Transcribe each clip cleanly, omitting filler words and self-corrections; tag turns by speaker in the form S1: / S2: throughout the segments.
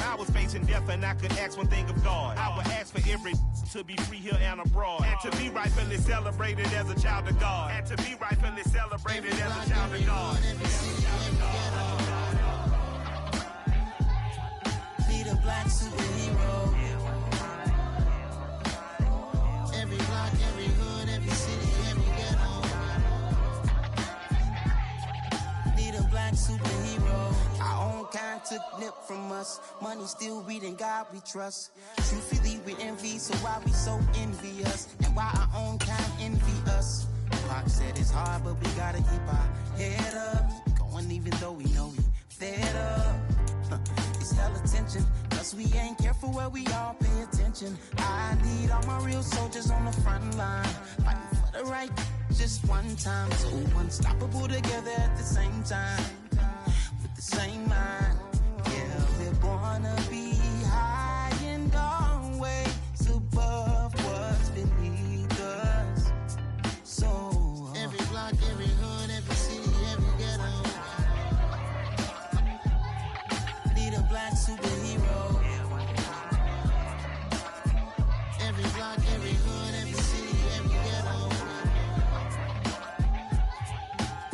S1: I was facing death and I could ask one thing of God. I would ask for every to be free here and abroad, and to be rightfully celebrated as a child of God, and to be rightfully celebrated as a child of God.
S2: Be the black superhero. Every block, every hood, every city, every ghetto. Be the black superhero. Our own kind took nip from us. Money still reading God we trust. Truthfully we envy, so why we so envious? And why our own kind envy us? Pac said it's hard, but we gotta keep our head up. Going even though we know we fed up. It's hella tension, cause we ain't careful where we all pay attention. I need all my real soldiers on the front line, fighting for the right just one time. So unstoppable together at the same time, with the same mind. Yeah, we're gonna be high and always above what's beneath us. So every block, every hood, every city, every ghetto. Need a black superhero. Every block, every hood, every city, every ghetto.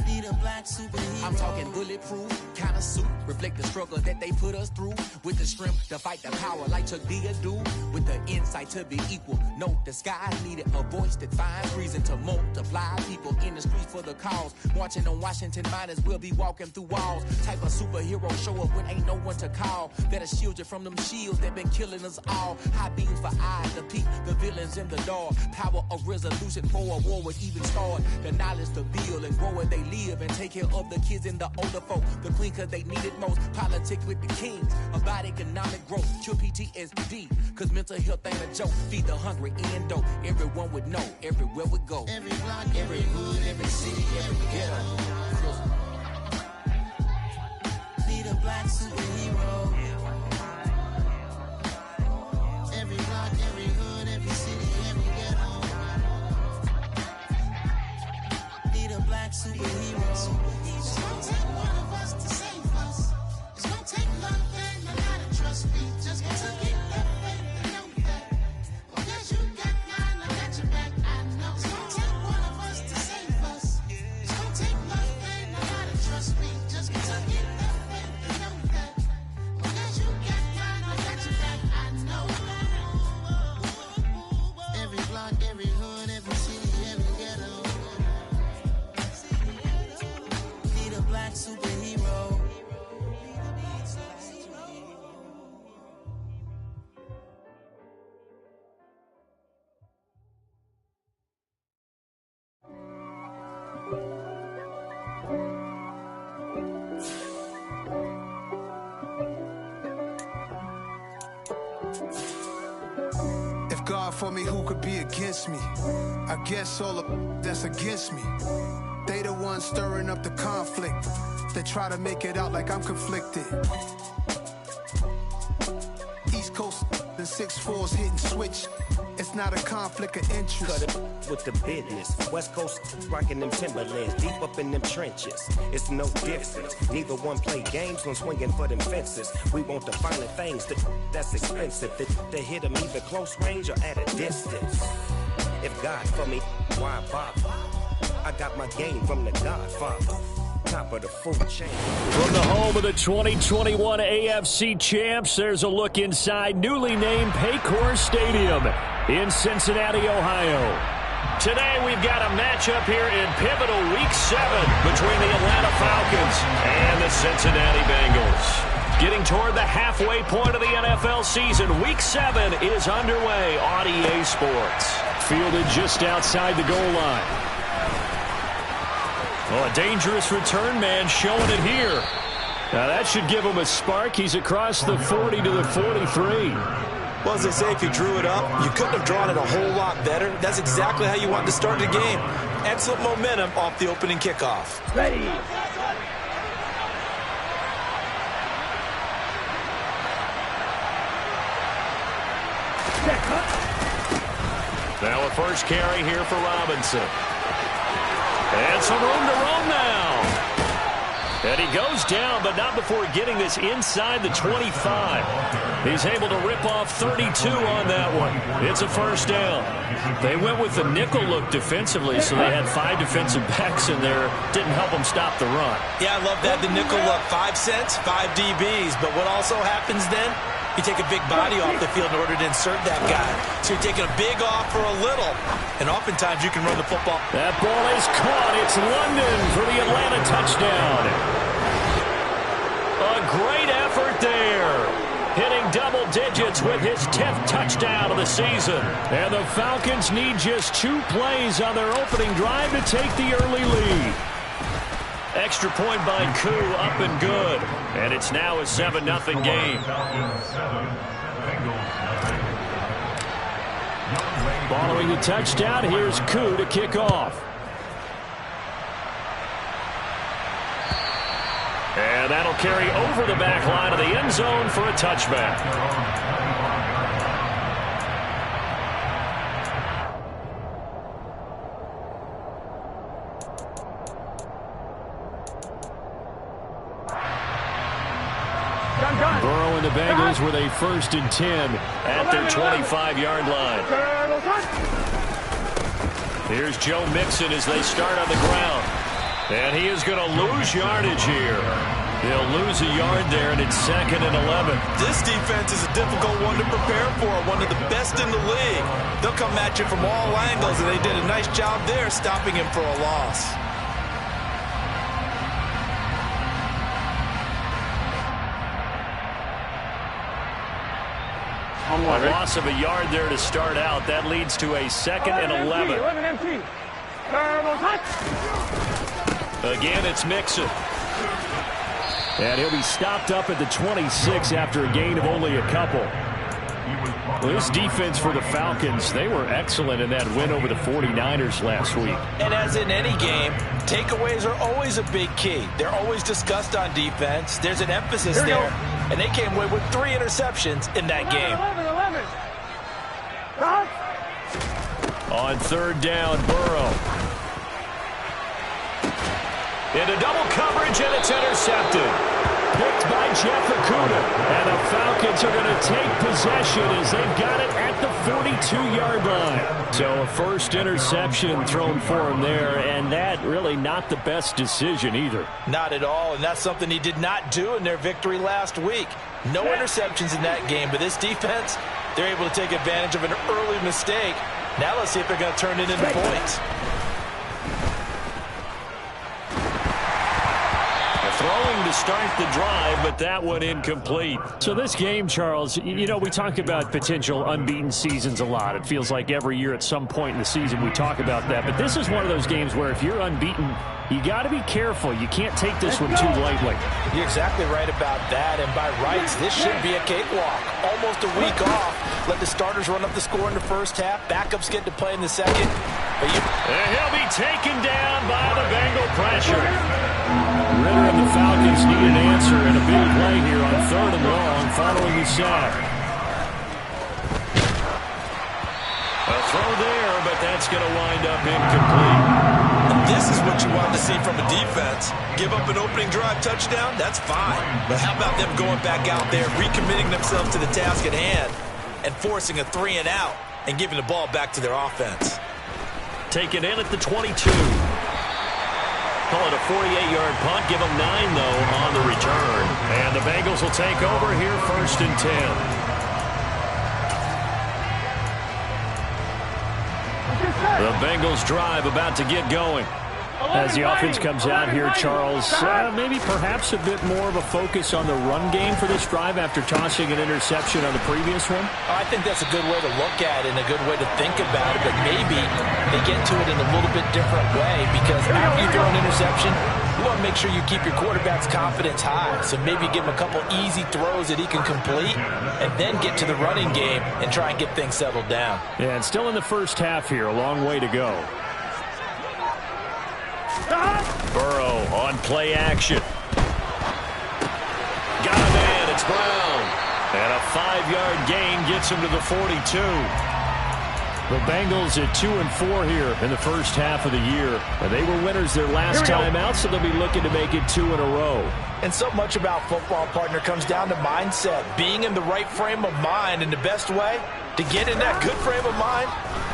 S2: Need a black superhero.
S3: I'm talking bulletproof kind of suit, reflect the struggle that they put us through, with the strength to fight the power like Chuck D do, with the insight to be equal. No, the sky needed a voice that finds reason to multiply people in the streets for the cause. Marching on Washington, might as well be walking through walls. Type of superhero show up when ain't no one to call. That'll shield you from them shields that been killing us all. High beams for eyes to peek the villains in the dark. Power of resolution for a war would even start. The knowledge to build and grow where they live and take care of the kids and the older folk. The clean cause they need it most. Politics with the kings about economic growth. Cure PTSD cause mental health ain't a joke. Feed the hungry and dope. Everyone would know everywhere we go.
S2: Every block, every hood, every city, every ghetto. Need a black superhero. Every block, every hood, every city, every ghetto. Need a black superhero. It's gonna take one of us to save us. It's gonna take love and a lot of trust. We just gotta get that faith and know that. Because you got mine, I got your back, I know. It's gonna take one of us to save us. It's gonna take love and a lot of trust. We just gotta get that faith and know that. Because you got mine, I got your back, I know. Every block, every hood, every city, every ghetto. Need a black superhero.
S4: If God for me, who could be against me? I guess all of that's against me. They the ones stirring up the conflict. They try to make it out like I'm conflicted. East Coast and 6'4's hitting switch. It's not a conflict of interest.
S5: Cut it with the business. West Coast rocking them Timberlands, deep up in them trenches. It's no difference. Neither one play games when swinging for them fences. We want the finer things that's expensive. They hit them either close range or at a distance. If God for me, why bother? I got my game from the Godfather. Top of the food chain.
S6: From the home of the 2021 AFC champs, there's a look inside newly named Paycor Stadium in Cincinnati, Ohio. Today we've got a matchup here in pivotal Week 7 between the Atlanta Falcons and the Cincinnati Bengals. Getting toward the halfway point of the NFL season, Week 7 is underway on EA Sports. Fielded just outside the goal line. Oh, a dangerous return man showing it here. Now that should give him a spark. He's across the 40 to the 43.
S7: Well, as they say, if you drew it up, you couldn't have drawn it a whole lot better. That's exactly how you want to start the game. Excellent momentum off the opening kickoff.
S8: Ready.
S6: Now a first carry here for Robinson. And some room to roam now. And he goes down, but not before getting this inside the 25. He's able to rip off 32 on that one. It's a first down. They went with the nickel look defensively, so they had 5 defensive backs in there. Didn't help them stop the run.
S7: Yeah, I love that. The nickel look, 5 cents, 5 DBs. But what also happens then? You take a big body off the field in order to insert that guy. So you're taking a big off for a little. And oftentimes you can run the football.
S6: That ball is caught. It's London for the Atlanta touchdown. A great effort there. Hitting double digits with his 10th touchdown of the season. And the Falcons need just 2 plays on their opening drive to take the early lead. Extra point by Koo, up and good. And it's now a 7-0 game. Following the touchdown, here's Koo to kick off. And that'll carry over the back line of the end zone for a touchback. Burrow and the Bengals with a 1st and 10 at their 25-yard line. Here's Joe Mixon as they start on the ground. And he is going to lose yardage here. He'll lose a yard there, and it's 2nd and 11.
S7: This defense is a difficult one to prepare for, one of the best in the league. They'll come at you from all angles, and they did a nice job there stopping him for a loss.
S6: A loss of a yard there to start out. That leads to a 2nd and 11. Again, it's Mixon. And he'll be stopped up at the 26 after a gain of only a couple. Well, this defense for the Falcons, they were excellent in that win over the 49ers last week.
S7: And as in any game, takeaways are always a big key. They're always discussed on defense. There's an emphasis there. And they came away with 3 interceptions in that game.
S6: On 3rd down, Burrow. Into double coverage, and it's intercepted. Picked by Jeff Okudah. And the Falcons are going to take possession as they've got it at the 42-yard line. So a first interception thrown for him there, and that really not the best decision either.
S7: Not at all, and that's something he did not do in their victory last week. No interceptions in that game, but this defense, they're able to take advantage of an early mistake. Now let's see if they're going to turn it into points.
S6: Throwing to start the drive, but that one incomplete. So this game, Charles, you know, we talk about potential unbeaten seasons a lot. It feels like every year at some point in the season we talk about that. But this is one of those games where if you're unbeaten, you got to be careful. You can't take this one too lightly.
S7: You're exactly right about that. And by rights, this should be a cakewalk. Almost a week off. Let the starters run up the score in the first half. Backups get to play in the second.
S6: And he'll be taken down by the Bengal pressure. Ritter and the Falcons need an answer and a big play here on 3rd and long following the sack. A throw there, but that's going to wind up incomplete.
S7: And this is what you want to see from a defense. Give up an opening drive touchdown, that's fine. But how about them going back out there, recommitting themselves to the task at hand, and forcing a 3 and out, and giving the ball back to their offense.
S6: Taken in at the 22. Call it a 48-yard punt. Give them 9, though, on the return. And the Bengals will take over here 1st and 10. The Bengals drive about to get going. As the offense comes out here, Charles, maybe perhaps a bit more of a focus on the run game for this drive after tossing an interception on the previous one?
S7: I think that's a good way to look at it and a good way to think about it, but maybe they get to it in a little bit different way because after you throw an interception, you want to make sure you keep your quarterback's confidence high. So maybe give him a couple easy throws that he can complete and then get to the running game and try and get things settled down.
S6: Yeah, and still in the first half here, a long way to go. Burrow on play action. Got a man, it's Brown. And a 5-yard gain gets him to the 42. The Bengals at 2-4 here in the first half of the year. And they were winners their last time out, so they'll be looking to make it 2 in a row.
S7: And so much about football, partner, comes down to mindset. Being in the right frame of mind, and the best way to get in that good frame of mind,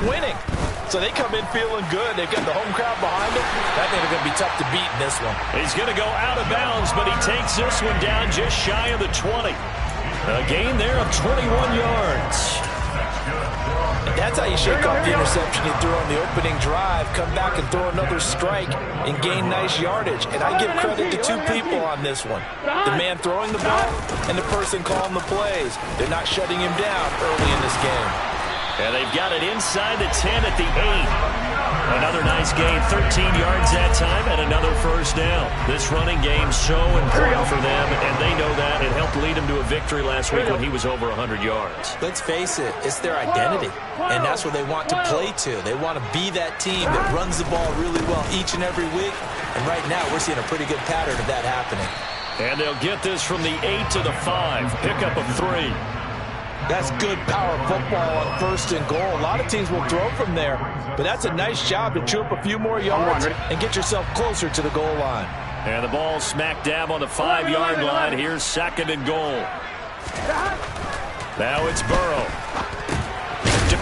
S7: winning. So they come in feeling good. They've got the home crowd behind them. I think they're going to be tough to beat in this one.
S6: He's going to go out of bounds, but he takes this one down just shy of the 20. A gain there of 21 yards.
S7: That's how you shake off the interception you threw on the opening drive, come back and throw another strike and gain nice yardage. And I give credit to two people on this one. The man throwing the ball and the person calling the plays. They're not shutting him down early in this game.
S6: And they've got it inside the 10 at the 8. Another nice gain, 13 yards that time, and another first down. This running game's so important for them, and they know that. It helped lead them to a victory last week when he was over 100 yards.
S7: Let's face it, it's their identity, and that's what they want to play to. They want to be that team that runs the ball really well each and every week, and right now we're seeing a pretty good pattern of that happening.
S6: And they'll get this from the 8 to the 5, pickup of 3.
S7: That's good power football on 1st and goal. A lot of teams will throw from there, but that's a nice job to chew up a few more yards and get yourself closer to the goal line.
S6: And the ball smack dab on the 5-yard line. Here's 2nd and goal. Now it's Burrow.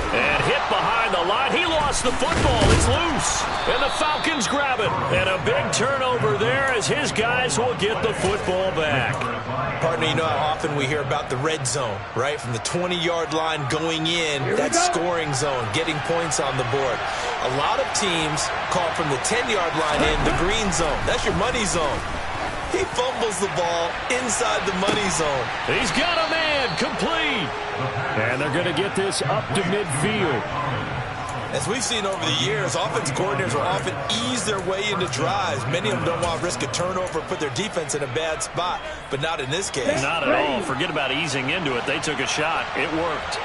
S6: And hit behind the line. He lost the football. It's loose. And the Falcons grab it. And a big turnover there as his guys will get the football back.
S7: Partner, you know how often we hear about the red zone, right? From the 20-yard line going in, that scoring zone, getting points on the board. A lot of teams call from the 10-yard line in the green zone. That's your money zone. He fumbles the ball inside the money zone.
S6: He's got a man, complete. And they're going to get this up to midfield.
S7: As we've seen over the years, offensive coordinators will often ease their way into drives. Many of them don't want to risk a turnover, put their defense in a bad spot, but not in this case.
S6: Not at all. Forget about easing into it. They took a shot. It worked.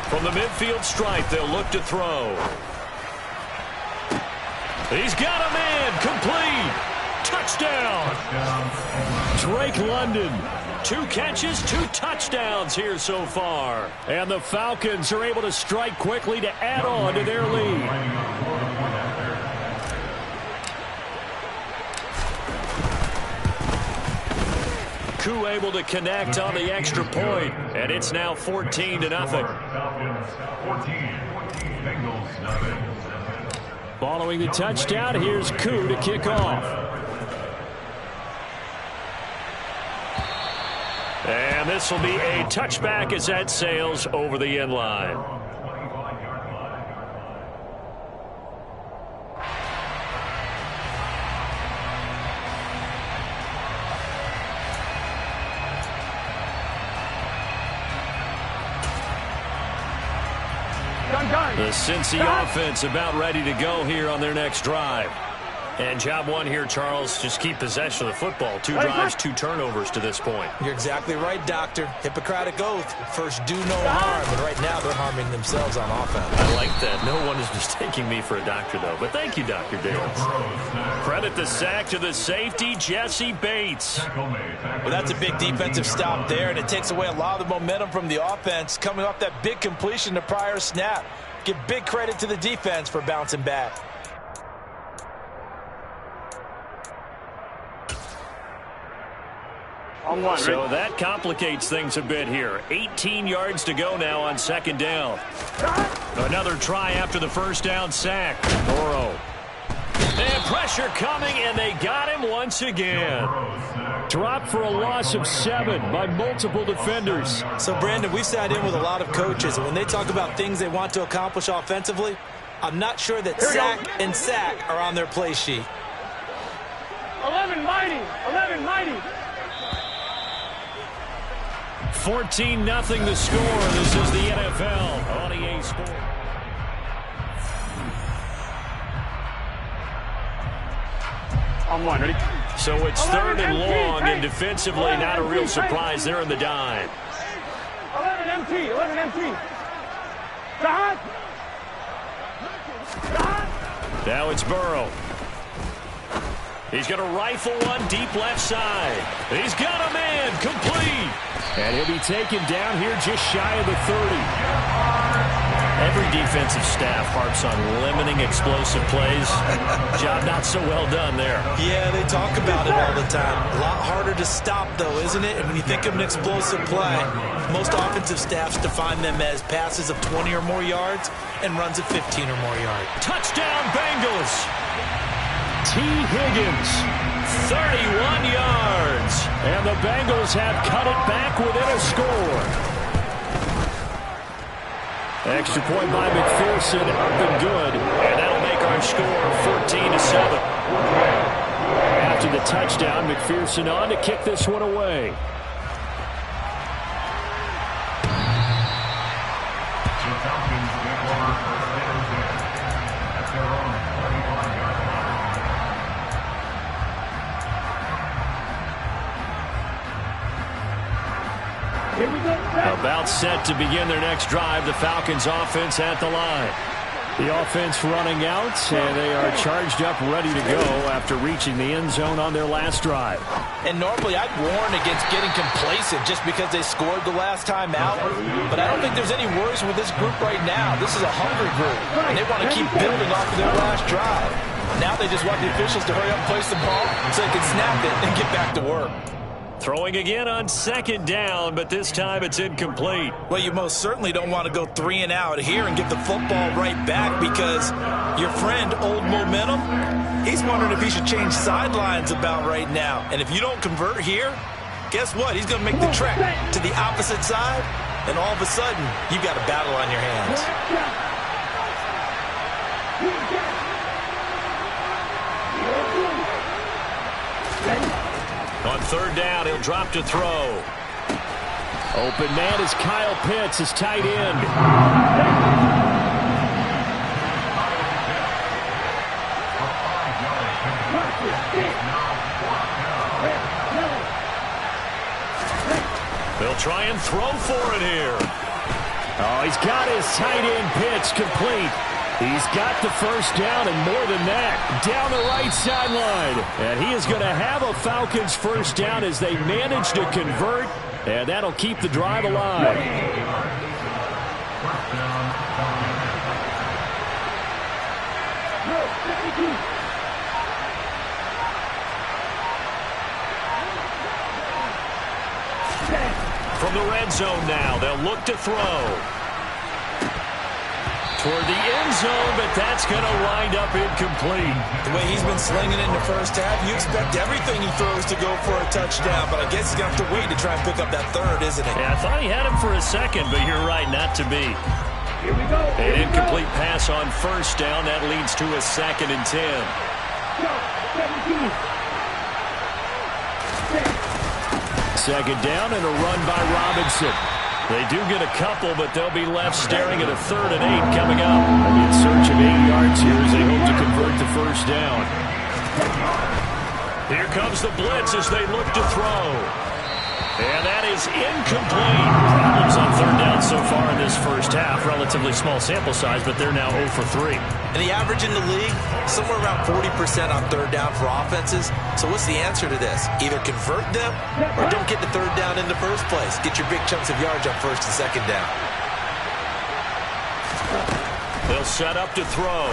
S6: From the midfield stripe, they'll look to throw. He's got a man, complete. Touchdown. Drake London. 2 catches, 2 touchdowns here so far. And the Falcons are able to strike quickly to add on to their lead. Koo able to connect on the extra point, and it's now 14-0. Following the touchdown, here's Koo to kick off. And this will be a touchback as that sails over the end line. The Cincy offense about ready to go here on their next drive. And job one here, Charles, just keep possession of the football. 2 drives, 2 turnovers to this point.
S7: You're exactly right, Doctor. Hippocratic oath. First, do no harm. And right now, they're harming themselves on offense.
S6: I like that. No one is mistaking me for a doctor, though. But thank you, Dr. Dales. Credit the sack to the safety, Jesse Bates.
S7: Well, that's a big defensive stop there, and it takes away a lot of the momentum from the offense coming off that big completion the prior snap. Give big credit to the defense for bouncing back.
S6: So that complicates things a bit here. 18 yards to go now on 2nd down. Another try after the first down sack. Burrow. And pressure coming, and they got him once again. Dropped for a loss of 7 by multiple defenders.
S7: So, Brandon, we've sat in with a lot of coaches, and when they talk about things they want to accomplish offensively, I'm not sure that sack and sack are on their play sheet.
S8: 11 mighty. 11 mighty.
S6: 14-0 the score. This is the NFL on EA Sports.
S8: I'm one, ready?
S6: So it's 3rd and long, and defensively not a real surprise there in the dime.
S8: 11 MT, 11 MT.
S6: Now it's Burrow. He's going to rifle one deep left side. He's got a man, complete. And he'll be taken down here just shy of the 30. Every defensive staff harps on limiting explosive plays. Job not so well done there.
S7: Yeah, they talk about it all the time. A lot harder to stop, though, isn't it? And when you think of an explosive play, most offensive staffs define them as passes of 20 or more yards and runs of 15 or more yards.
S6: Touchdown, Bengals. T. Higgins, 31 yards. And the Bengals have cut it back within a score. Extra point by McPherson, up and good. And that'll make our score 14-7. After the touchdown, McPherson on to kick this one away. About set to begin their next drive. The Falcons offense at the line. The offense running out, and they are charged up, ready to go after reaching the end zone on their last drive.
S7: And normally I'd warn against getting complacent just because they scored the last time out. But I don't think there's any worries with this group right now. This is a hungry group, and they want to keep building off of their last drive. Now they just want the officials to hurry up and place the ball so they can snap it and get back to work.
S6: Throwing again on second down, but this time it's incomplete.
S7: Well, you most certainly don't want to go 3 and out here and get the football right back because your friend, Old Momentum, he's wondering if he should change sidelines about right now. And if you don't convert here, guess what? He's going to make the trek to the opposite side, and all of a sudden, you've got a battle on your hands.
S6: On third down, he'll drop to throw. Open man is Kyle Pitts, his tight end. They'll try and throw for it here. Oh, he's got his tight end Pitts complete. He's got the first down and more than that, down the right sideline. And he is going to have a Falcons first down as they manage to convert, and that'll keep the drive alive. From the red zone now, they'll look to throw. Toward the end zone, but that's going to wind up incomplete.
S7: The way he's been slinging it in the first half, you expect everything he throws to go for a touchdown, but I guess he's going to have to wait to try and pick up that third, isn't he?
S6: Yeah, I thought he had him for a second, but you're right, not to be.
S8: Here we go.
S6: An incomplete pass on first down. That leads to a 2nd and 10. Second down and a run by Robinson. They do get a couple, but they'll be left staring at a 3rd and 8 coming up. In search of 8 yards here as they hope to convert the first down. Here comes the blitz as they look to throw. And that is incomplete. Problems on third down so far in this first half. Relatively small sample size, but they're now 0 for 3.
S7: And the average in the league, somewhere around 40% on third down for offenses. So what's the answer to this? Either convert them or don't get the third down in the first place. Get your big chunks of yards on first and second down.
S6: They'll set up to throw.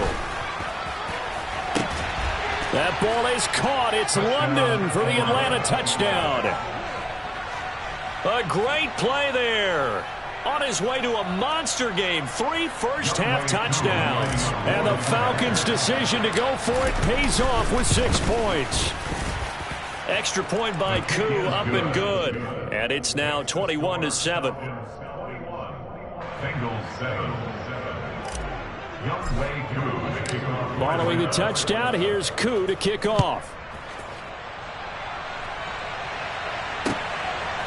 S6: That ball is caught. It's London for the Atlanta touchdown. A great play there. On his way to a monster game. 3 first-half touchdowns. And the Falcons' decision to go for it pays off with 6 points. Extra point by Koo, up and good. And it's now 21-7. Following the touchdown, here's Koo to kick off.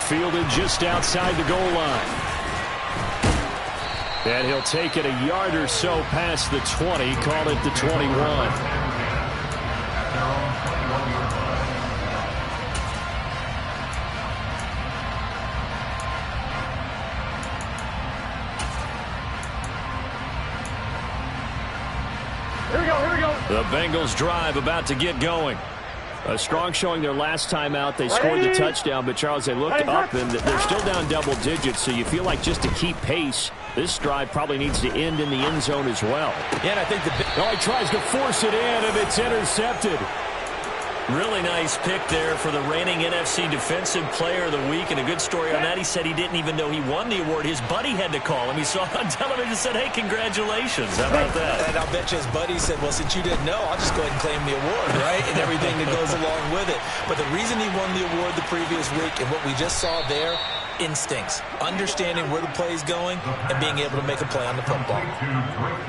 S6: Fielded just outside the goal line. And he'll take it a yard or so past the 20, call it the 21.
S8: Here we go, here we go.
S6: The Bengals drive about to get going. A strong showing their last time out. They scored the touchdown, but, Charles, they looked up, and they're still down double digits, so you feel like just to keep pace, this drive probably needs to end in the end zone as well.
S7: Yeah, and I think
S6: he tries to force it in, and it's intercepted.
S9: Really nice pick there for the reigning NFC Defensive Player of the Week, and a good story on that. He said he didn't even know he won the award. His buddy had to call him. He saw it on television and said, hey, congratulations. How about that?
S7: And I'll bet you his buddy said, well, since you didn't know, I'll just go ahead and claim the award, right? And everything that goes along with it. But the reason he won the award the previous week and what we just saw there, instincts, understanding where the play is going and being able to make a play on the football.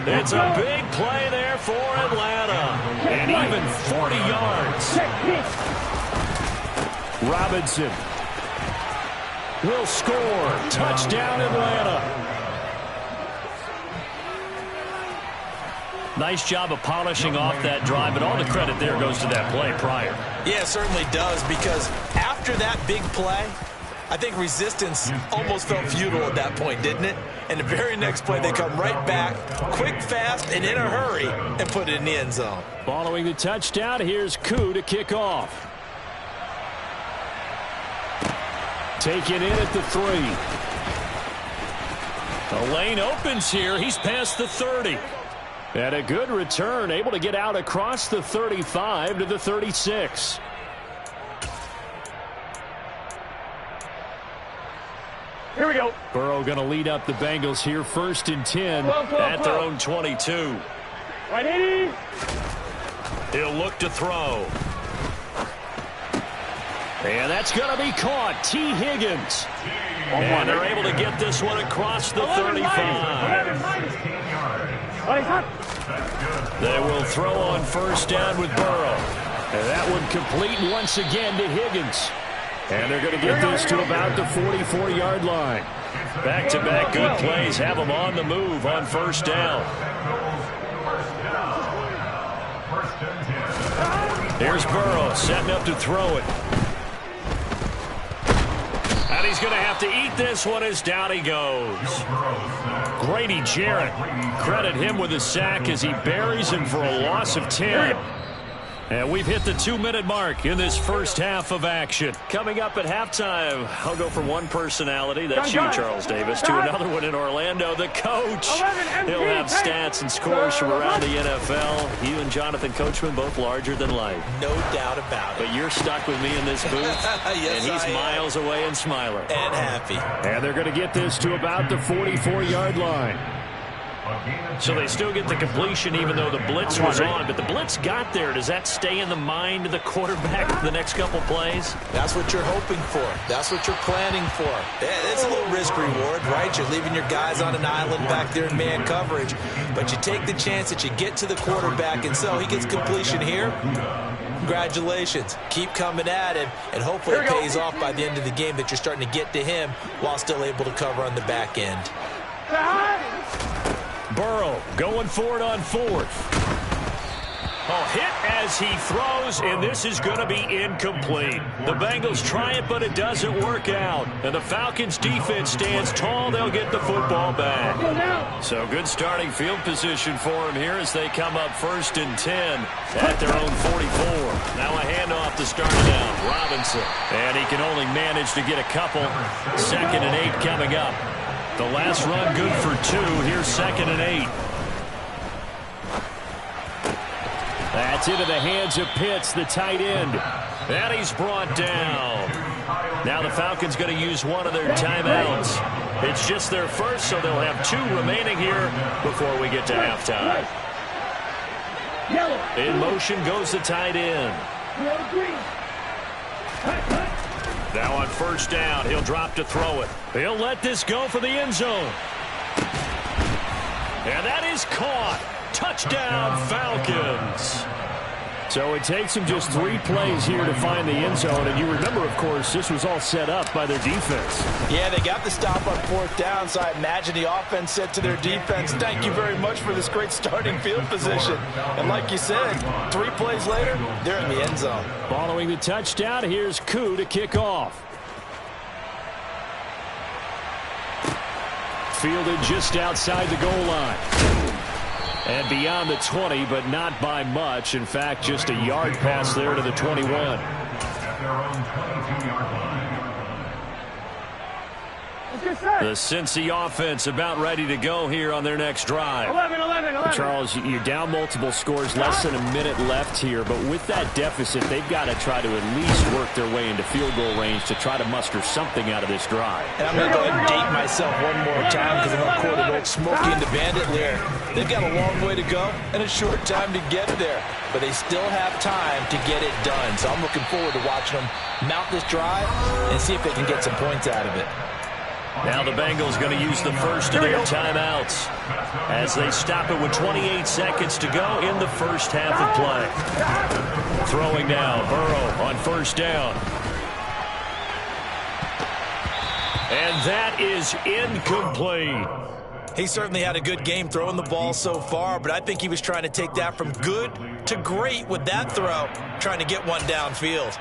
S6: It's a big play there for Atlanta. And even 40 yards. Robinson will score. Touchdown, Atlanta.
S9: Nice job of polishing off that drive, but all the credit there goes to that play prior.
S7: Yeah, it certainly does, because after that big play, I think resistance almost felt futile at that point, didn't it? And the very next play, they come right back, quick, fast, and in a hurry, and put it in the end zone.
S6: Following the touchdown, here's Koo to kick off. Taken in at the 3.
S9: The lane opens here. He's past the 30.
S6: And a good return, able to get out across the 35 to the 36.
S8: Here we go.
S6: Burrow going to lead up the Bengals here, 1st and 10
S9: at their own 22.
S8: Ready?
S9: He'll look to throw.
S6: And that's going to be caught. T. Higgins. And they're able to get this one across the 35. They will throw on 1st down with Burrow. And that one complete once again to Higgins. And they're going to get this to about the 44-yard line.
S9: Back-to-back good plays have them on the move on 1st down.
S6: Here's Burrow setting up to throw it. And he's going to have to eat this one as down he goes. Grady Jarrett, credit him with a sack as he buries him for a loss of 10. And we've hit the 2-minute mark in this first half of action.
S9: Coming up at halftime, I'll go from one personality, that's you, Charles Davis, to another one in Orlando, the coach. He'll have stats and scores from around the NFL. You and Jonathan Coachman both larger than life.
S7: No doubt about it.
S9: But you're stuck with me in this booth,
S7: yes,
S9: and he's miles away and smiling.
S7: And happy.
S6: And they're going to get this to about the 44-yard line.
S9: So they still get the completion even though the blitz was on. But the blitz got there. Does that stay in the mind of the quarterback for the next couple plays?
S7: That's what you're hoping for. That's what you're planning for. It's a little risk-reward, right? You're leaving your guys on an island back there in man coverage. But you take the chance that you get to the quarterback, and so he gets completion here. Congratulations. Keep coming at him, and hopefully it pays off by the end of the game that you're starting to get to him while still able to cover on the back end.
S6: Burrow going for it on 4th. Hit as he throws, and this is going to be incomplete. The Bengals try it, but it doesn't work out. And the Falcons' defense stands tall. They'll get the football back. So good starting field position for them here as they come up 1st and 10 at their own 44. Now a handoff to start it out. Robinson. And he can only manage to get a couple. 2nd and 8 coming up. The last run good for 2. Here's 2nd and 8. That's into the hands of Pitts, the tight end. And he's brought down. Now the Falcons going to use one of their timeouts. It's just their first, so they'll have 2 remaining here before we get to halftime. In motion goes the tight end. Now on 1st down, he'll drop to throw it. He'll let this go for the end zone. And that is caught. Touchdown, Falcons. So it takes them just 3 plays here to find the end zone. And you remember, of course, this was all set up by their defense.
S7: Yeah, they got the stop on 4th down, so I imagine the offense said to their defense, thank you very much for this great starting field position. And like you said, 3 plays later, they're in the end zone.
S6: Following the touchdown, here's Koo to kick off. Fielded just outside the goal line. And beyond the 20, but not by much. In fact, just a yard pass there to the 21.
S8: At their own 22-yard line.
S6: The Cincy offense about ready to go here on their next drive.
S8: 11.
S6: Charles, you're down multiple scores, less than a minute left here, but with that deficit, they've got to try to at least work their way into field goal range to try to muster something out of this drive.
S7: And I'm going to go ahead and date myself one more time because I'm going to quote an old Smokey and the Bandit lyric. They've got a long way to go and a short time to get there, but they still have time to get it done. So I'm looking forward to watching them mount this drive and see if they can get some points out of it.
S6: Now the Bengals going to use the first of their timeouts as they stop it with 28 seconds to go in the first half of play. Throwing now, Burrow on first down. And that is incomplete.
S7: He certainly had a good game throwing the ball so far, but I think he was trying to take that from good to great with that throw, trying to get one downfield.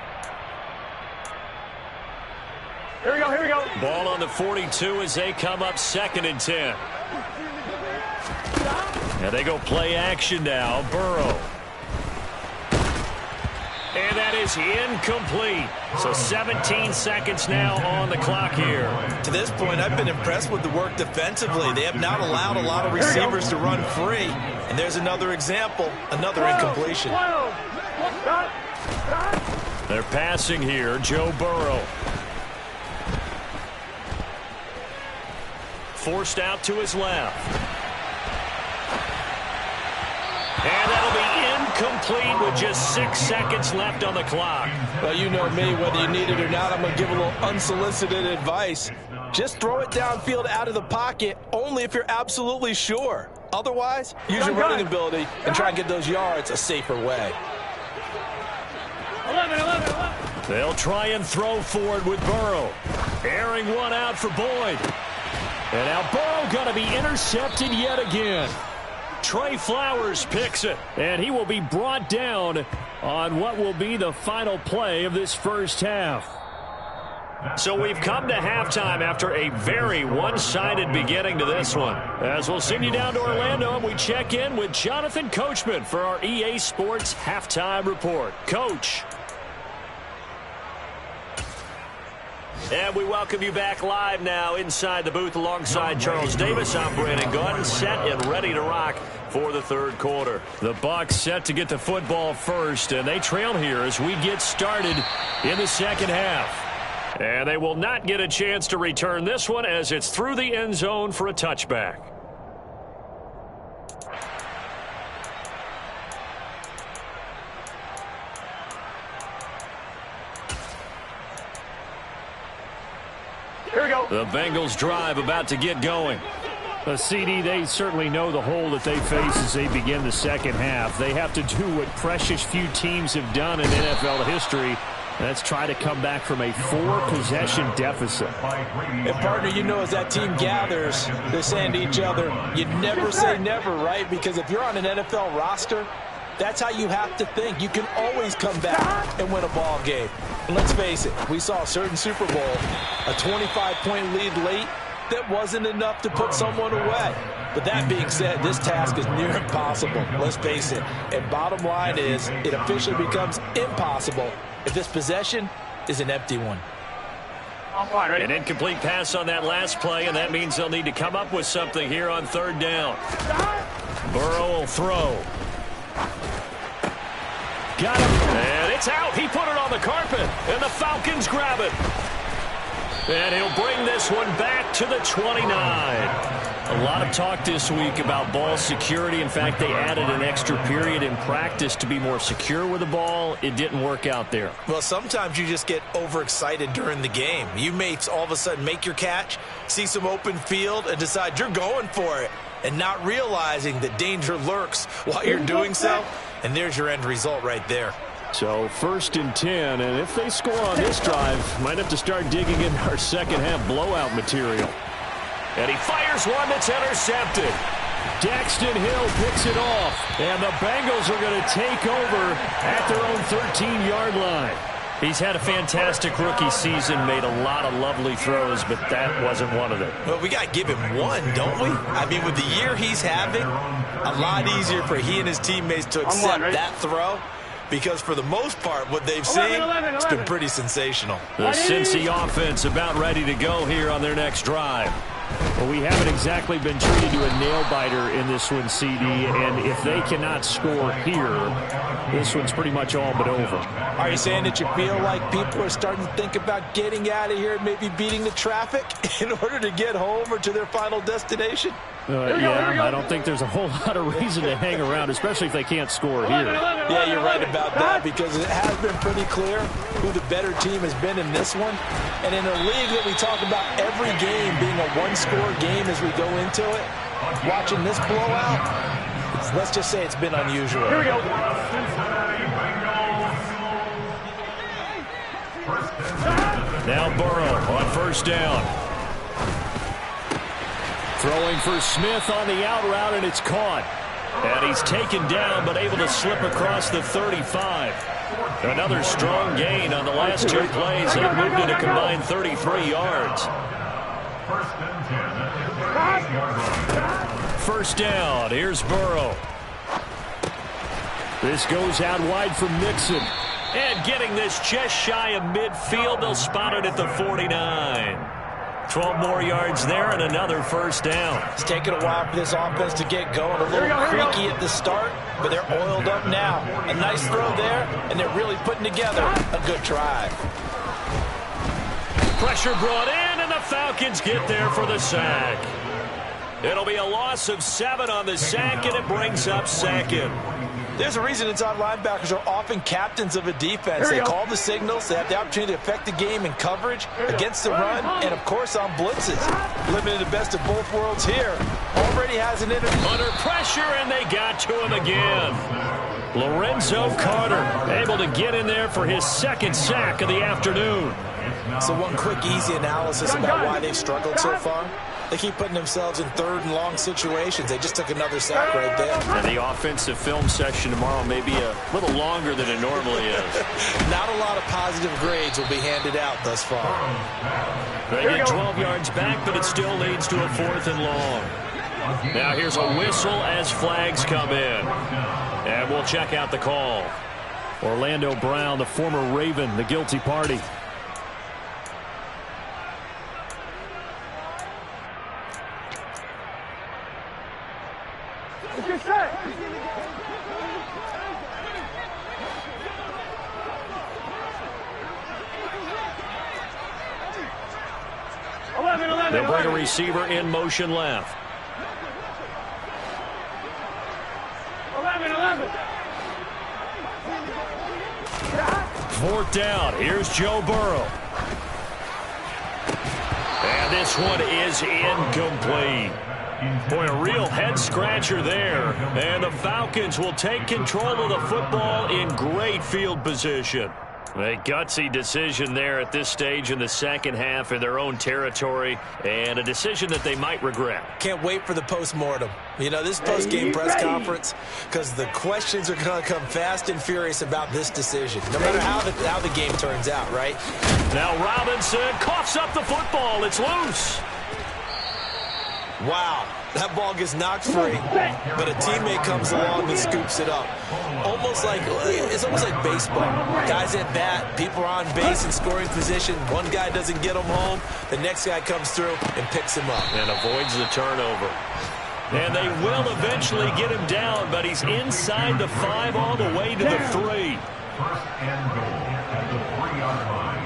S8: Here we go.
S6: Ball on the 42 as they come up 2nd and 10. And they go play action now. Burrow. And that is incomplete. So 17 seconds now on the clock here.
S7: To this point, I've been impressed with the work defensively. They have not allowed a lot of receivers to run free. And there's another example, another incompletion.
S6: They're passing here. Joe Burrow. Forced out to his left. And that'll be incomplete with just 6 seconds left on the clock.
S7: Well, you know me, whether you need it or not, I'm going to give a little unsolicited advice. Just throw it downfield out of the pocket only if you're absolutely sure. Otherwise, use your running ability and try and get those yards a safer way.
S8: 11.
S6: They'll try and throw forward with Burrow. Airing one out for Boyd. And now Burrow going to be intercepted yet again. Trey Flowers picks it, and he will be brought down on what will be the final play of this first half. So we've come to halftime after a very one-sided beginning to this one. As we'll send you down to Orlando, and we check in with Jonathan Coachman for our EA Sports Halftime Report. Coach. And we welcome you back live now inside the booth alongside Charles Davis. I'm Brandon Gaudin, set and ready to rock for the third quarter. The Bucs set to get the football first, and they trail here as we get started in the second half. And they will not get a chance to return this one as it's through the end zone for a touchback.
S8: Here we go.
S6: The Bengals drive about to get going. CD, they certainly know the hole that they face as they begin the second half. They have to do what precious few teams have done in NFL history. That's try to come back from a 4-possession deficit.
S7: And, partner, you know as that team gathers, they're saying to each other, you never say never, right? Because if you're on an NFL roster, that's how you have to think. You can always come back and win a ball game. And let's face it, we saw a certain Super Bowl, a 25-point lead late, that wasn't enough to put someone away. But that being said, this task is near impossible. Let's face it. And bottom line is, it officially becomes impossible if this possession is an empty one.
S6: An incomplete pass on that last play, and that means they'll need to come up with something here on third down. Burrow will throw. Got him. And it's out. He put it on the carpet, and the Falcons grab it. And he'll bring this one back to the 29. A lot of talk this week about ball security. In fact, they added an extra period in practice to be more secure with the ball. It didn't work out there.
S7: Well, sometimes you just get overexcited during the game. You may all of a sudden make your catch, see some open field, and decide you're going for it, and not realizing that danger lurks while you're doing so. And there's your end result right there.
S6: So 1st and 10, and if they score on this drive, might have to start digging in our second half blowout material. And he fires one that's intercepted. Daxton Hill picks it off, and the Bengals are going to take over at their own 13-yard line.
S9: He's had a fantastic rookie season, made a lot of lovely throws, but that wasn't one of them.
S7: Well, we got to give him one, don't we? I mean, with the year he's having, a lot easier for he and his teammates to accept that throw, because for the most part, what they've seen, it's been pretty sensational.
S9: The Cincy offense about ready to go here on their next drive. Well, we haven't exactly been treated to a nail-biter in this one, CD, and if they cannot score here, this one's pretty much all but over.
S7: Are you saying that you feel like people are starting to think about getting out of here and maybe beating the traffic in order to get home or to their final destination?
S9: Yeah, I don't think there's a whole lot of reason to hang around, especially if they can't score here.
S7: Yeah, you're right about that, because it has been pretty clear who the better team has been in this one. And in a league that we talk about every game being a one-score game as we go into it, watching this blowout, let's just say it's been unusual.
S8: Here we go.
S9: Now Burrow on first down. Throwing for Smith on the out route, and it's caught. And he's taken down, but able to slip across the 35. Another strong gain on the last 2 plays. They've moved it a combined 33 yards. First down. Here's Burrow. This goes out wide for Mixon. And getting this just shy of midfield, they'll spot it at the 49. 12 more yards there and another first down.
S7: It's taken a while for this offense to get going. A little creaky at the start, but they're oiled up now. A nice throw there, and they're really putting together a good drive.
S9: Pressure brought in, and the Falcons get there for the sack. It'll be a loss of 7 on the sack, and it brings up second.
S7: There's a reason inside linebackers are often captains of a defense. They call the signals. They have the opportunity to affect the game in coverage, against the run, and, of course, on blitzes. Living in the best of both worlds here. Already has an interview.
S9: Under pressure, and they got to him again. Lorenzo Carter able to get in there for his second sack of the afternoon.
S7: So one quick, easy analysis about why they've struggled so far. They keep putting themselves in third and long situations. They just took another sack right there.
S9: And the offensive film session tomorrow may be a little longer than it normally is.
S7: Not a lot of positive grades will be handed out thus far.
S9: They get 12 yards back, but it still leads to a 4th and long. Now here's a whistle as flags come in. And we'll check out the call. Orlando Brown, the former Raven, the guilty party.
S8: Get set.
S9: They'll bring a receiver in motion left.
S8: 11.
S9: 4th down. Here's Joe Burrow. And this one is incomplete. Boy, a real head-scratcher there. And the Falcons will take control of the football in great field position. A gutsy decision there at this stage in the second half in their own territory, and a decision that they might regret.
S7: Can't wait for the post-mortem. You know, this post-game press conference, because the questions are going to come fast and furious about this decision, no matter how the game turns out, right?
S9: Now Robinson coughs up the football. It's loose.
S7: Wow, that ball gets knocked free, but a teammate comes along and scoops it up. It's almost like baseball. Guys at bat, people are on base in scoring position. One guy doesn't get him home. The next guy comes through and picks him up.
S9: And avoids the turnover. And they will eventually get him down, but he's inside the 5 all the way to the 3.
S10: First and goal at the 3-yard line.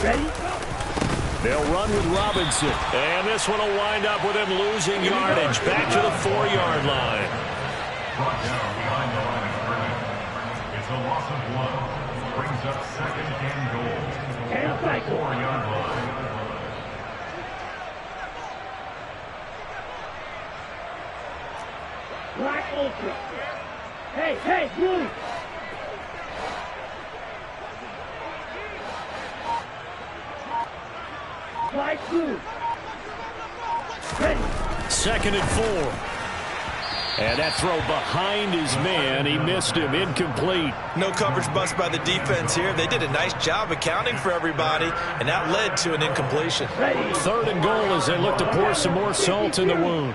S8: Ready?
S9: They'll run with Robinson. And this one will wind up with him losing yardage back to the 4-yard line.
S10: Brought down behind the line of scrimmage. It's a loss of 1. Brings up 2nd and goal at the 4-yard line.
S8: Black Ultra. Hey, move. Black blue. Ready.
S9: 2nd and 4.
S6: And that throw behind his man. He missed him. Incomplete.
S7: No coverage bust by the defense here. They did a nice job accounting for everybody, and that led to an incompletion.
S6: 3rd and goal as they look to pour some more salt in the wound.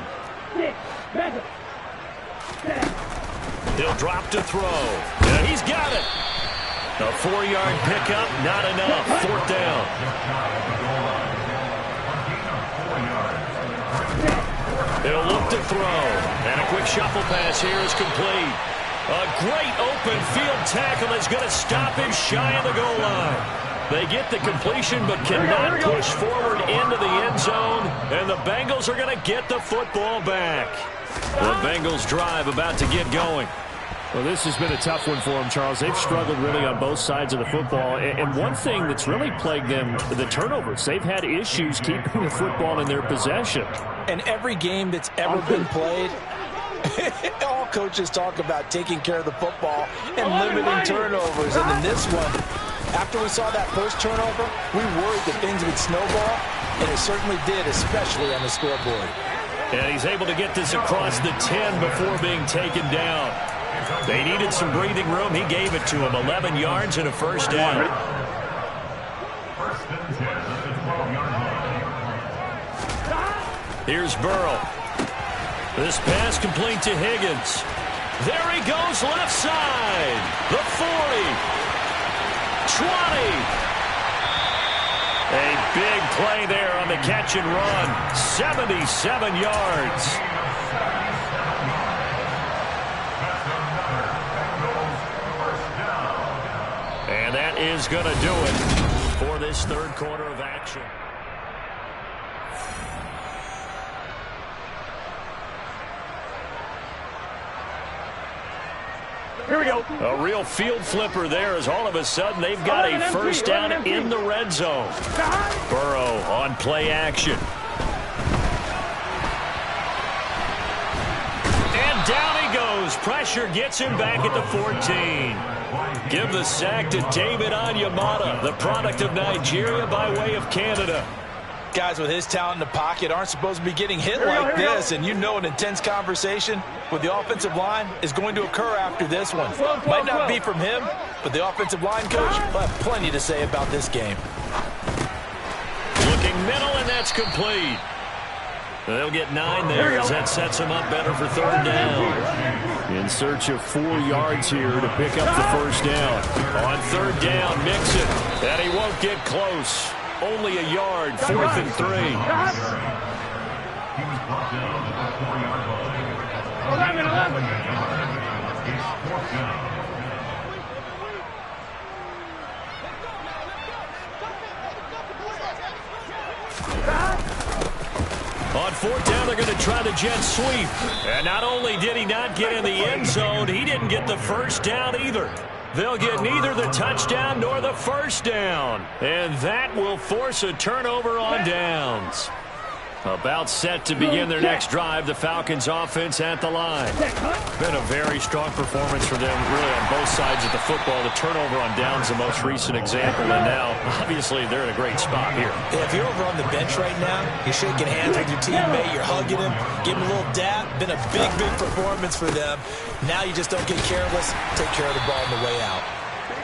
S6: He'll drop to throw. And he's got it. A 4-yard pickup, not enough. 4th down. He'll look to throw. And a quick shuffle pass here is complete. A great open field tackle is going to stop him shy of the goal line. They get the completion but cannot push forward into the end zone. And the Bengals are going to get the football back. The Bengals drive about to get going. Well, this has been a tough one for them, Charles. They've struggled really on both sides of the football. And one thing that's really plagued them, the turnovers. They've had issues keeping the football in their possession.
S7: And every game that's ever been played, all coaches talk about taking care of the football and limiting turnovers. And in this one, after we saw that first turnover, we worried that things would snowball, and it certainly did, especially on the scoreboard.
S6: And he's able to get this across the 10 before being taken down. They needed some breathing room. He gave it to him. 11 yards and a first down. Here's Burrow. This pass complete to Higgins. There he goes left side. The 40. 20. A big play there on the catch and run. 77 yards. And that is going to do it for this 3rd quarter of action.
S8: Here we go.
S6: A real field flipper there as all of a sudden they've got a first down in the red zone. Burrow on play action. And down he goes. Pressure gets him back at the 14. Give the sack to David Onyemata, the product of Nigeria by way of Canada.
S7: Guys with his talent in the pocket aren't supposed to be getting hit like this, and you know an intense conversation with the offensive line is going to occur after this one. Might not be from him, but the offensive line coach will have plenty to say about this game.
S6: Looking middle, and that's complete. They'll get 9 there as that sets them up better for 3rd down. In search of 4 yards here to pick up the first down. On 3rd down, Mixon. And he won't get close. Only a yard, 4th and 3.
S8: 11.
S6: On 4th down, they're going to try the jet sweep. And not only did he not get in the end zone, he didn't get the first down either. They'll get neither the touchdown nor the first down. And that will force a turnover on downs. About set to begin their next drive, the Falcons offense at the line. Been a very strong performance for them, really, on both sides of the football. The turnover on downs, the most recent example, and now, obviously, they're in a great spot here.
S7: Yeah, if you're over on the bench right now, you're shaking hands with your teammate, you're hugging him, giving him a little dap. Been a big, big performance for them. Now you just don't get careless. Take care of the ball on the way out.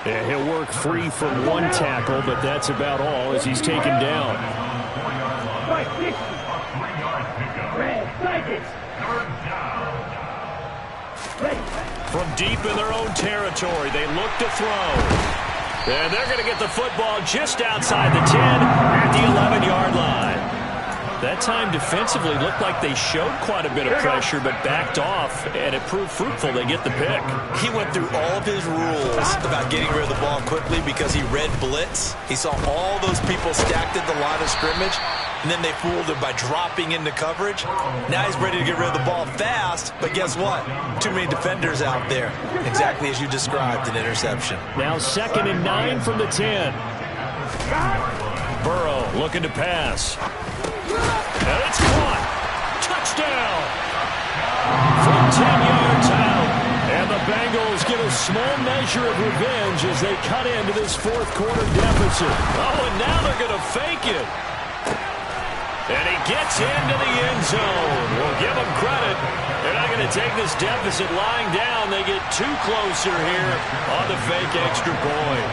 S6: Yeah, he'll work free from one tackle, but that's about all as he's taken down. From deep in their own territory, they look to throw. And they're going to get the football just outside the 10 at the 11-yard line. That time defensively looked like they showed quite a bit of pressure but backed off, and it proved fruitful. They get the pick.
S7: He went through all of his rules about getting rid of the ball quickly because he read blitz. He saw all those people stacked at the line of scrimmage, and then they fooled him by dropping into coverage. Now he's ready to get rid of the ball fast, but guess what? Too many defenders out there. Exactly as you described, an interception.
S6: Now 2nd and 9 from the 10. Burrow looking to pass. And it's caught. Touchdown. From 10 yards out. And the Bengals get a small measure of revenge as they cut into this 4th quarter deficit. Oh, and now they're going to fake it.
S9: And he gets into the end zone. We'll give him credit. They're not going to take this deficit lying down. They get too closer here on the fake extra point.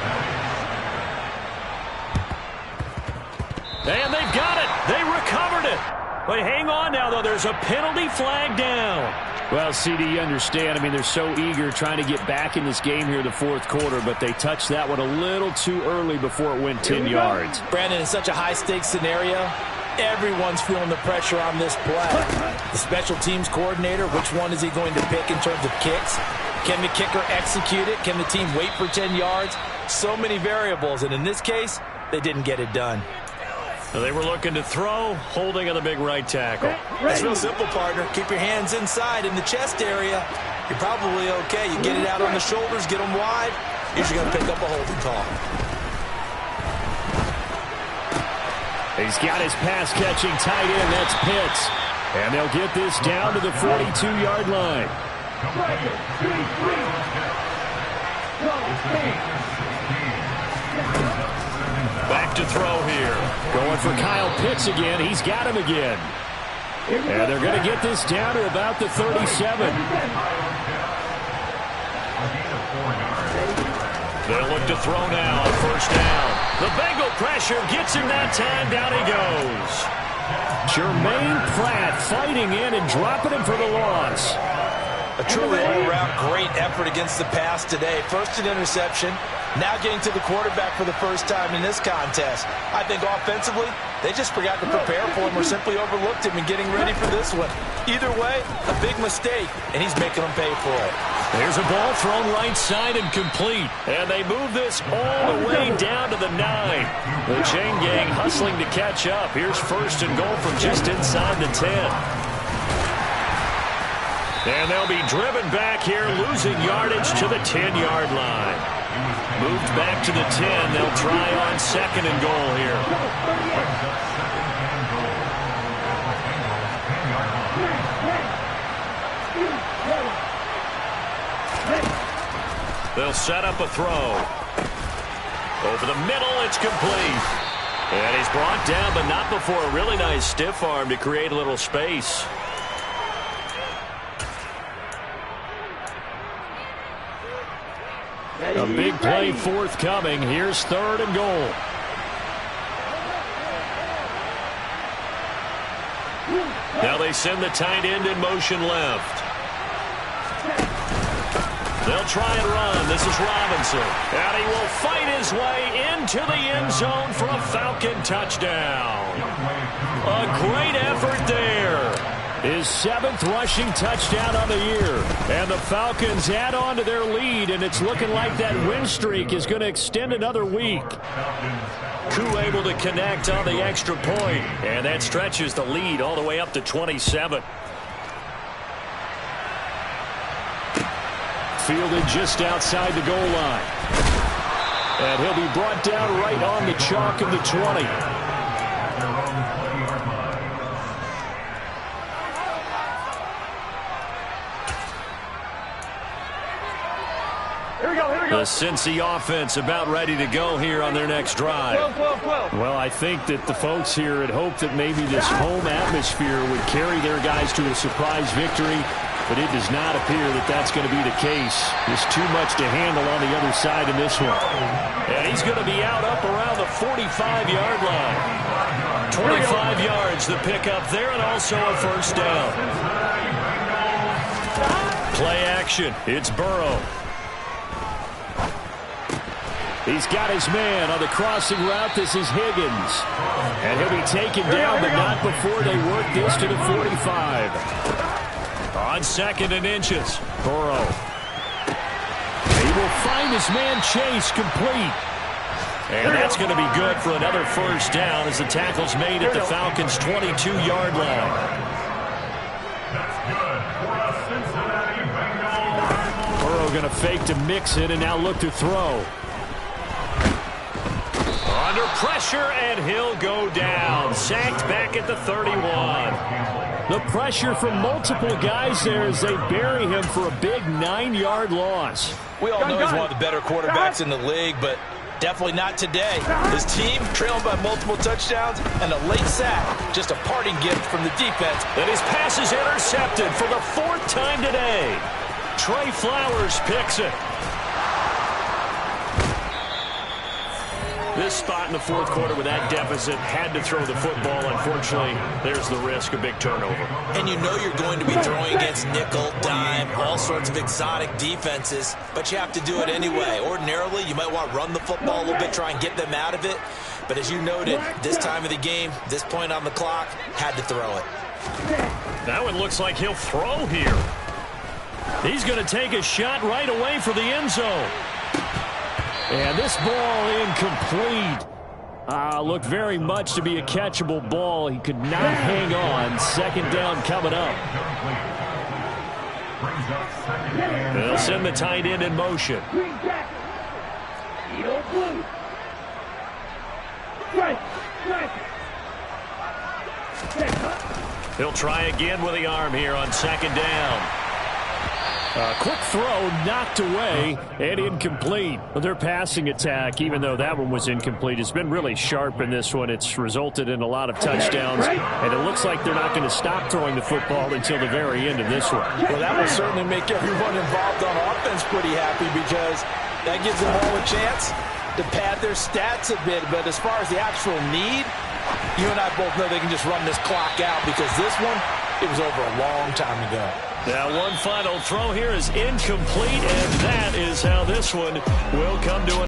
S9: And they've got it. They recovered it. But hang on now, though. There's a penalty flag down.
S6: Well, CD, you understand. I mean, they're so eager trying to get back in this game here in the fourth quarter, but they touched that one a little too early before it went 10 yards.
S7: Brandon, in such a high-stakes scenario, everyone's feeling the pressure on this play. The special teams coordinator, which one is he going to pick in terms of kicks? Can the kicker execute it? Can the team wait for 10 yards? So many variables, and in this case, they didn't get it done.
S9: They were looking to throw, holding on the big right tackle.
S7: It's real simple, partner. Keep your hands inside in the chest area. You're probably okay. You get it out on the shoulders, get them wide. Usually going to pick up a holding call.
S6: He's got his pass-catching tight end. That's Pitts. And they'll get this down to the 42-yard line.
S9: Back to throw here.
S6: Going for Kyle Pitts again. He's got him again. And they're going to get this down to about the 37.
S9: They'll look to throw now on first down. The Bengal pressure gets him that time. Down he goes.
S6: Jermaine Pratt fighting in and dropping him for the loss.
S7: A truly all-around great effort against the pass today. First an interception, now getting to the quarterback for the first time in this contest. I think offensively, they just forgot to prepare for him or simply overlooked him in getting ready for this one. Either way, a big mistake, and he's making them pay for it.
S9: There's a ball thrown right side and complete. And they move this all the way down to the 9. The chain gang hustling to catch up. Here's first and goal from just inside the 10. And they'll be driven back here, losing yardage to the 10-yard line. Moved back to the 10. They'll try on second and goal here. They'll set up a throw. Over the middle, it's complete. And he's brought down, but not before a really nice stiff arm to create a little space.
S6: A big play forthcoming. Here's third and goal.
S9: Now they send the tight end in motion left. They'll try and run. This is Robinson. And he will fight his way into the end zone for a Falcon touchdown. A great effort there.
S6: His 7th rushing touchdown on the year. And the Falcons add on to their lead, and it's looking like that win streak is going to extend another week.
S9: Koo able to connect on the extra point, and that stretches the lead all the way up to 27.
S6: Fielded just outside the goal line. And he'll be brought down right on the chalk of the 20.
S9: The Cincy offense about ready to go here on their next drive.
S6: Well, I think that the folks here had hoped that maybe this home atmosphere would carry their guys to a surprise victory, but it does not appear that that's going to be the case. There's too much to handle on the other side in this one.
S9: And he's going to be out up around the 45-yard line. 25 yards the pickup there, and also a first down. Play action. It's Burrow.
S6: He's got his man on the crossing route. This is Higgins. And he'll be taken down, but not before they work this to the 45.
S9: On second and inches.
S6: Burrow. He will find his man Chase complete.
S9: And that's going to be good for another first down as the tackle's made at the Falcons' 22-yard line.
S6: Burrow going to fake to mix it and now look to throw.
S9: Under pressure, and he'll go down. Sacked back at the 31.
S6: The pressure from multiple guys there as they bury him for a big 9-yard loss.
S7: We all know he's one of the better quarterbacks in the league, but Definitely not today. His team trailing by multiple touchdowns and a late sack. Just a parting gift from the defense.
S6: And his pass is intercepted for the 4th time today. Trey Flowers picks it. This spot in the 4th quarter with that deficit, had to throw the football. Unfortunately, there's the risk of big turnover.
S3: And you know you're going to be throwing against nickel, dime, all sorts of exotic defenses, but you have to do it anyway. Ordinarily, you might want to run the football a little bit, try and get them out of it. But as you noted, this time of the game, this point on the clock, had to throw it.
S6: That one looks like he'll throw here. He's going to take a shot right away for the end zone. And this ball incomplete. Looked very much to be a catchable ball. He could not hang on. 2nd down coming up. They'll send the tight end in motion. He'll try again with the arm here on 2nd down. Quick throw knocked away and incomplete. Their passing attack, even though that one was incomplete, has been really sharp in this one. It's resulted in a lot of touchdowns, and it looks like they're not going to stop throwing the football until the very end of this one.
S7: Well, that will certainly make everyone involved on offense pretty happy because that gives them all a chance to pad their stats a bit. But as far as the actual need, you and I both know they can just run this clock out because this one, it was over a long time ago.
S6: Now one final throw here is incomplete, and that is how this one will come to an